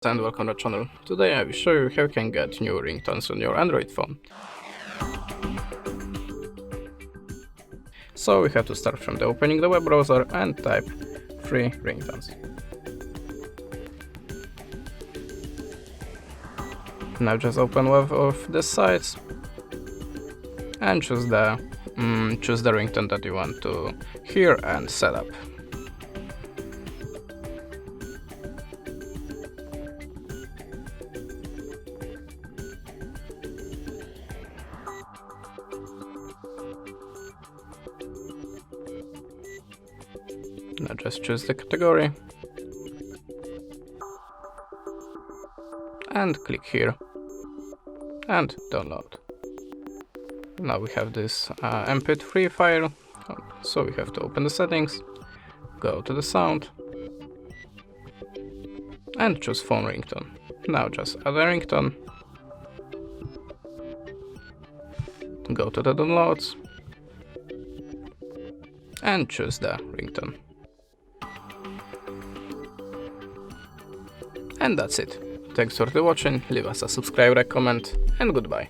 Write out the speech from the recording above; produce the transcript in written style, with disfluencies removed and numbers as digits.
And welcome to the channel. Today I will show you how you can get new ringtones on your Android phone. So we have to start from opening the web browser and type free ringtones. Now just open one of the sites and choose the ringtone that you want to hear and set up. Now just choose the category and click here and download. Now we have this mp3 file, so we have to open the settings, go to the sound and choose phone ringtone. Now just add a ringtone, go to the downloads and choose the ringtone. And that's it. Thanks for watching, leave us a subscribe, comment, and goodbye.